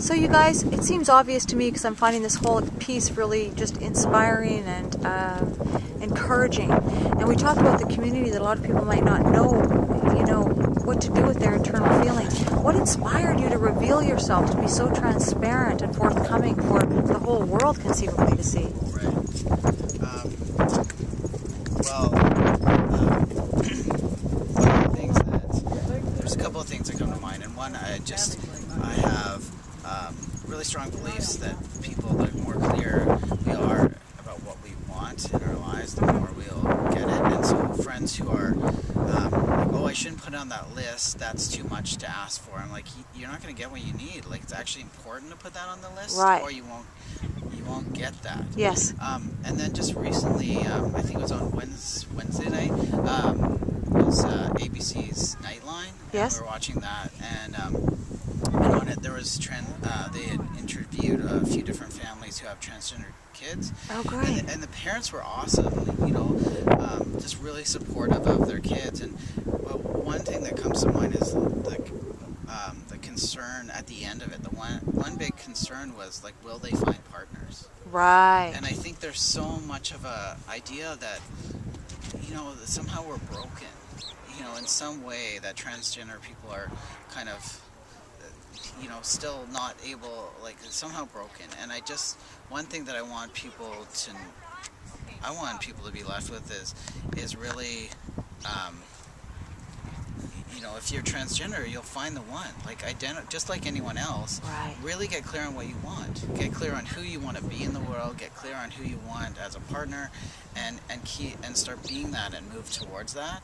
So you guys, it seems obvious to me because I'm finding this whole piece really just inspiring and encouraging. And we talked about the community that a lot of people might not know, what to do with their internal feelings. What inspired you to reveal yourself, to be so transparent and forthcoming for the whole world conceivably to see? Right. Well, one of the things there's a couple of things that come to mind, and one, I have really strong beliefs that the more clear we are about what we want in our lives, the more we'll get it. And so friends who are I shouldn't put it on that list, that's too much to ask for. I'm like, you're not going to get what you need. Like, it's actually important to put that on the list, right, or you won't get that. Yes. And then just recently, I think it was on Wednesday night, was ABC's Nightline. Yes. And we were watching that, and on it there was they had interviewed a few different families who have transgender kids. Oh, great. And the parents were awesome, just really supportive of their kids. And one thing that comes to mind is the concern at the end of it. The one big concern was, like, will they find partners? Right. And I think there's so much of a idea that, that somehow we're broken. In some way that transgender people are kind of, still not able, like, somehow broken. And one thing that I want people to be left with is really, if you're transgender, you'll find the one. Like, just like anyone else. Right. Really get clear on what you want. Get clear on who you want to be in the world. Get clear on who you want as a partner, and start being that and move towards that.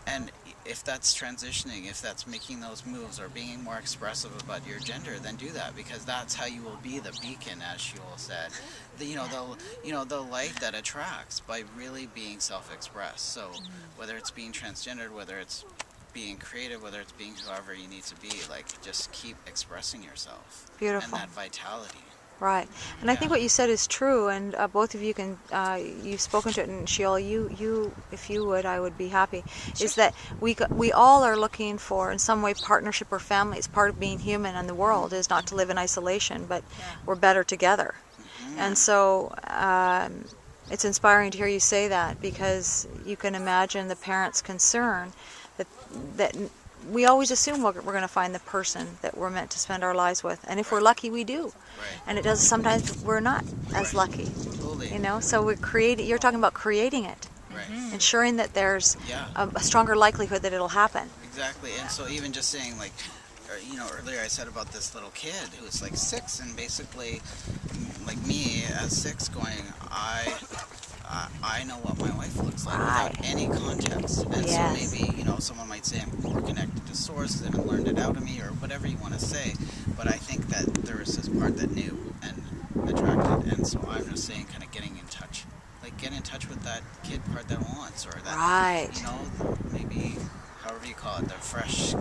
And if that's transitioning, if that's making those moves or being more expressive about your gender, then do that, because that's how you will be the beacon, as Shul said. The light that attracts by really being self-expressed. So whether it's being transgendered, whether it's being creative, whether it's being whoever you need to be, like, just keep expressing yourself. Beautiful. And that vitality. Right. And I think what you said is true, and both of you you've spoken to it, and Sheol, you, if you would, I would be happy, sure, is that we all are looking for, in some way, partnership or family. It's part of being human, and the world is not to live in isolation, but we're better together. Mm-hmm. And so it's inspiring to hear you say that, because you can imagine the parents' concern that we always assume we're going to find the person that we're meant to spend our lives with, and if we're lucky, we do. Right. And it does. Sometimes we're not as lucky. Totally. So we're creating. You're talking about creating it, right, ensuring that there's a stronger likelihood that it'll happen. Exactly. And so even just saying, like, earlier I said about this little kid who's like 6, and basically, like me as 6, going, I know what my wife looks like without any context. And so maybe, someone might say I'm more connected to source, they haven't learned it out of me, or whatever you want to say. But I think that there was this part that knew and attracted. And so I'm just saying, kind of getting in touch. Like, get in touch with that kid part that wants, or that, maybe, however you call it, the fresh...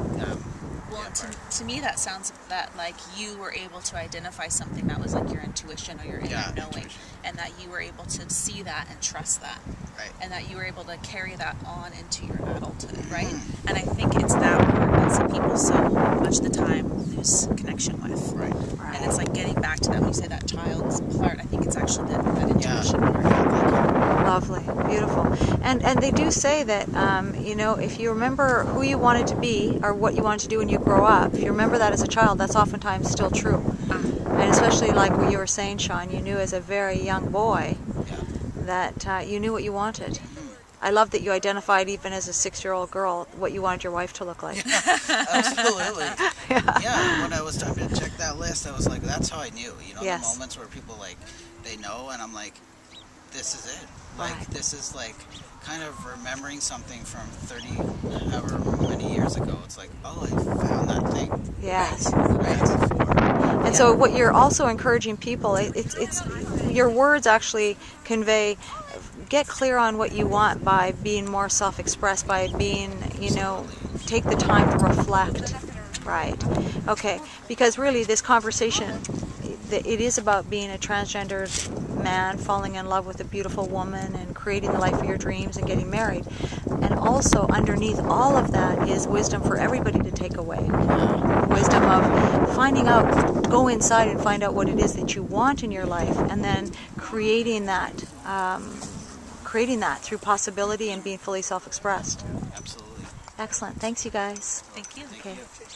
Well, to me, that sounds that like you were able to identify something that was like your intuition or your inner knowing, and that you were able to see that and trust that, right, and that you were able to carry that on into your adulthood, right? And I think it's that part that some people so much the time lose connection with, right. And it's like getting back to that when you say that child's part. I think it's actually that intuition part. Lovely, beautiful, and they do say that if you remember who you wanted to be or what you wanted to do when you grow up, if you remember that as a child, that's oftentimes still true. And especially like what you were saying, Sean, you knew as a very young boy that you knew what you wanted. I love that you identified, even as a 6-year-old girl, what you wanted your wife to look like. Absolutely. Yeah, when I was trying to check that list, I was like, that's how I knew. The moments where people, like, they know, and I'm like, this is it. Like, this is like kind of remembering something from 30, however many years ago. It's like, oh, I found that thing. Yes. Right before. And so what you're also encouraging people, it's your words actually convey, get clear on what you want by being more self-expressed, by being, take the time to reflect. Right. Okay. Because really this conversation, it is about being a transgendered man, falling in love with a beautiful woman, and creating the life of your dreams and getting married. And also underneath all of that is wisdom for everybody to take away. Wisdom of finding out go inside and find out what it is that you want in your life, and then creating that through possibility and being fully self-expressed. Absolutely. Excellent. Thanks, you guys. Thank you. Thank Okay. you.